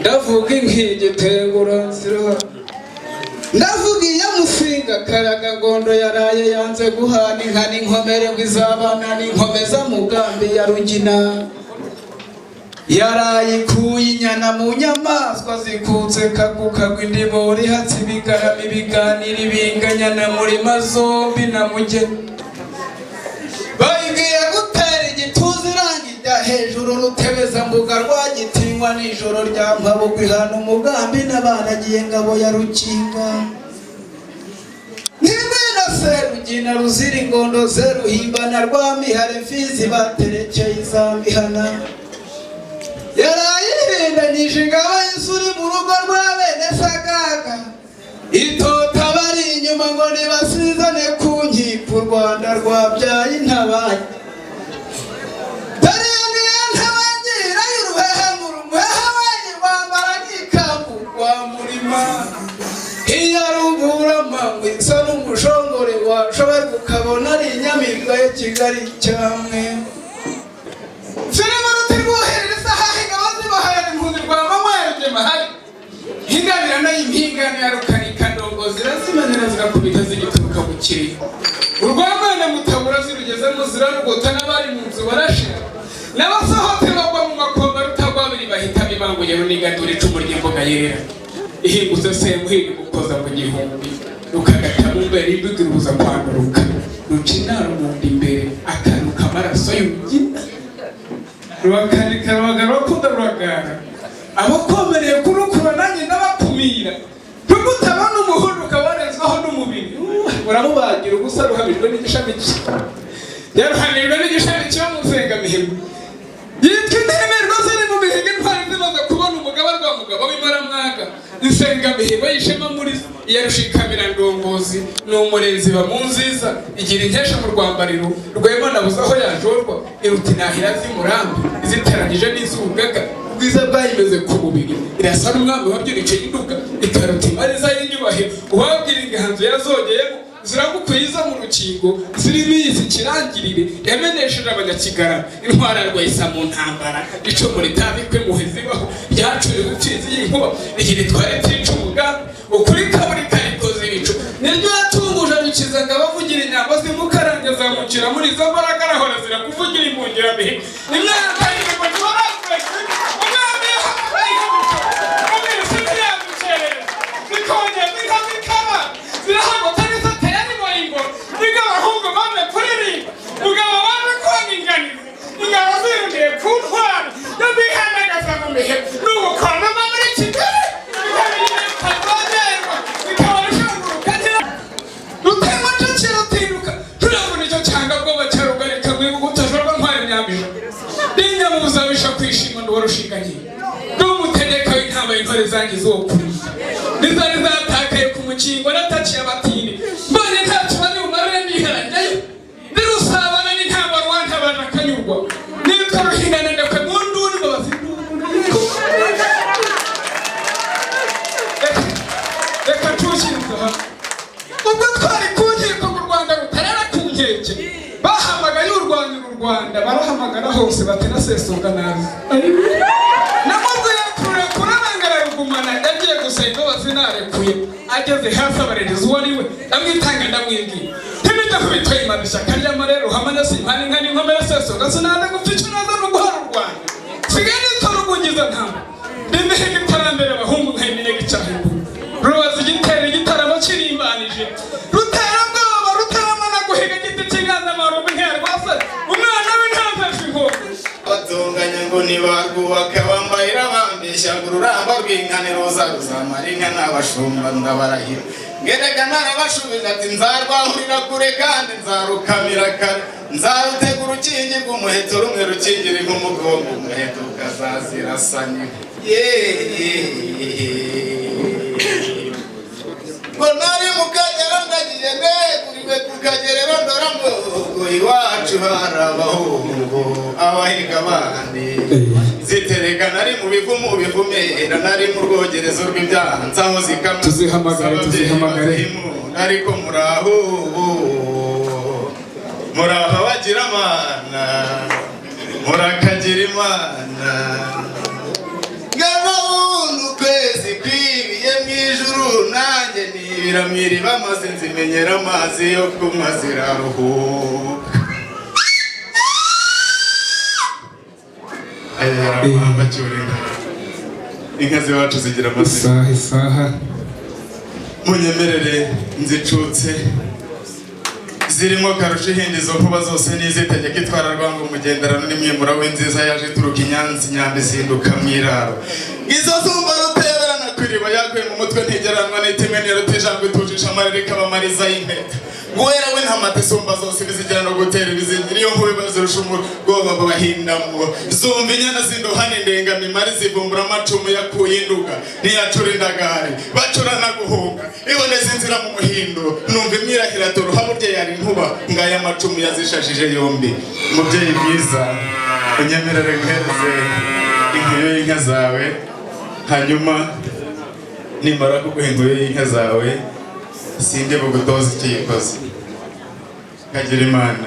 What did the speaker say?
ndavuga inkigitegura nzira ndavuga iya musinga karaga ngondo yaraye yanze guhana inka n'inkomere ngo izabana n'inkomeza mugambi ya rugina yaraye ikuye inyana mu nyamaswa zikutse kagukagwa indibo rihatse ibigarama ibiganira ibinganya na murima zombi na mugeni bayigiye gutera igituza irangirya hejuru rutebeza mbuga rwagitinywa nijoro rya mpabugwa ihana umugambi n'abanagiye ngabo ya rukinga nimwena serugina ruzira ingondo zeruhimbana rwamihare mfizi baterekeye izamihana yaraye irindanyije ingabo y'isuri mu rugo rwa bene Sagaga itota bari inyuma ngo nibasizane ku nkiko u Rwanda rwabyaye intabanye dariya niyo ntabangira y'uruhehe mu rumuhehe wanyu bambara n'ikambu rwa murima iya rugura mangwe isa n'umushongore washoboye kukabona ari inyamibwa ya Kigali cyamwe filime rutirwohereza hahinga bazibahaye impunzi rwa mamwerege mahari hingabira nayo impingano ya rukanika ndongo zirazimanira zigakubita zigituruka mu kiri urwamana mutabura zirugezemo zirarugota n'abari mu nzu barashira n'abasohote bagwa mu makomba rutagwabiri bahita bibanguye runigadura icumu ry'imboga yerera ihingutse semuhiri gukoza mu gihumbi rukagata mu mbere imbuga irubuza kwanduruka ruca inara umundi imbere akaruka amaraso y'urugina rubakanika rubagara bakunda ruragara abakomereye kurukura nanjye n'abakumira tugutabona umuhundu ukabarezwaho n'umubiri uramubagira ubusa ruhamijwe n'igishami yaruhanirwa n'igishami kiba mu nsengamihigo yitwa intemerwa ziri mu mihigo intwari zimaze kubona umugaba rwa mugabo w'imbaramwaga insengamihigo yishema muri iya rushikamira ndongozi ni umurenzi ba mu nziza igira inkesha mu rwambariro rwema nabuze aho yajorwa irutinahira z'imurambi iziteranyije n'iz'urugaga ubwiza bwayimeze ku mubiri irasa n'umwami wabyurice y'induga ikaruta imariza y'inyubahiro uwabwira inganzo yazogeyemo ziramukwiza mu rukingo zirimo izi kirangirire yamenesheje abanyakigara intwara rwayisa mu ntambara icumu ritabikwe muhe zibaho ryacuriwe imfizi y'inkuba igira itware tica umugambi ukuri kaburi karikoze ibicu niryo yatunguje rukiza ngo abavugira inyambo zimukarange zamukira muri izo mbaraga arahora zirakuvugira imbungiramihigo imyaka y'imihigo ntibarazwe umwami yahaye umwami sinzi yadukerera zikongera zikazikaba zirahagota n'izateye n'imoyingo niga abahungu bamwe kuririmba mugabo bamwe kwanginganiza ingabo zirundiye ku ntwari yazihandagaza mu mihe n'ubukono no muri Kigali bikabirikazongerwa bikabarushanguruka rutema cyo rutiruka turabona icyo cyanga bwoba cyarugarika mwibuka utajorwa ntwari myambiro n'inyamubuza bisha kwishima nduwarushinganye n'umutegeka w'intama y'intore zangiza uwo kuri nizari zatakaye ku mukingo nataciye abatini mbonye ntacyo bari bumarire niharanyayo nirusabana n'intama rwantabana akanyurwa nitwa ruhingana ndakwe mu nduri babazi reka tushiriza hamwe ubwo twari ku nkiko mu Rwanda rutarara ku nkeke bahamagaye urwanira u Rwanda barahamagara hose batera sesoga nabi namubwiye kurekura bangara rugumana yagiye gusenga bazinarekuye ageze hasi abarereza uwo ari we ndamwitanga ndamwibwira ntibijya kubitwa imanisha karyama rero hamanya simpana inka n'inkomere sesoga sinaza gupfa icyo naza no guhara u Rwanda sigaye nitwa rugungiza ntama n'imihigo iterambere abahungu nk'iminega icyahingu rubaza igitera igitaramo kirimbanije rutera bwoba ruteramana guhiga igiti cy'inganzamarumbu ntiyarwasa umwana we ntazashe inkono batunganya ngo ntibarwubaka bambayira bambeshya ngo ururamba rw'inkane ruza ruzamara inka n'abashumba ndabarahira ngereka narabashubije ati nzarwahurira kure kandi nzarukamira kare nzarutega urukingi rw'umuheto rumwe rukingiri nk'umugongo umuheto ukazazirasanya ngo nari mu Kagera ndagiye ndeguriwe ku Kagerero ndorambogo iwacu hari abahungu abahiga abandi zitereka nari mu bivumu bivumera nari mu rwogerezo rw'ibyansi aho zikamwa tuzihamagare ariko muraho bagira amana murakagira imana ngabo nzigira mwiriba maze nzimenyera amazi yo kunywa ziraruhuka. Ayaramba cyurinda inka ziwacu zigira amazina isaha munyemerere nzicutse zirimo karusha ihindi izo nkuba zose n'izitegeka itwara rwango mugenderano n'imyimura w'inziza yaje ituruka inyanzi nyambi zinduka mwiraro izo zumba ruterana kwiriba yaguye mu mutwe ntigeranwa n'itimenero tijangwe tujisha amarere kabamariza y'impeta guhera we nta matesumba zose bizigera no gutera ibizingira iyo nkuba bazirusha ubwoba bahindamo zumva inyana zindohana indengami mari zivumbura amacumu yakuye induga ntiyacura indagari bacurana guhunga iboneza inzira mu muhindo numva imwirahira turuha burya yari nkuba ngaya amacumu yazishashije yombi mubyeyi mwiza unyemerere nkereze inkuyo y'inka zawe hanyuma nimara kuguha inkuyo y'inka zawe sinde bugutoza ikiyikoze kagira imana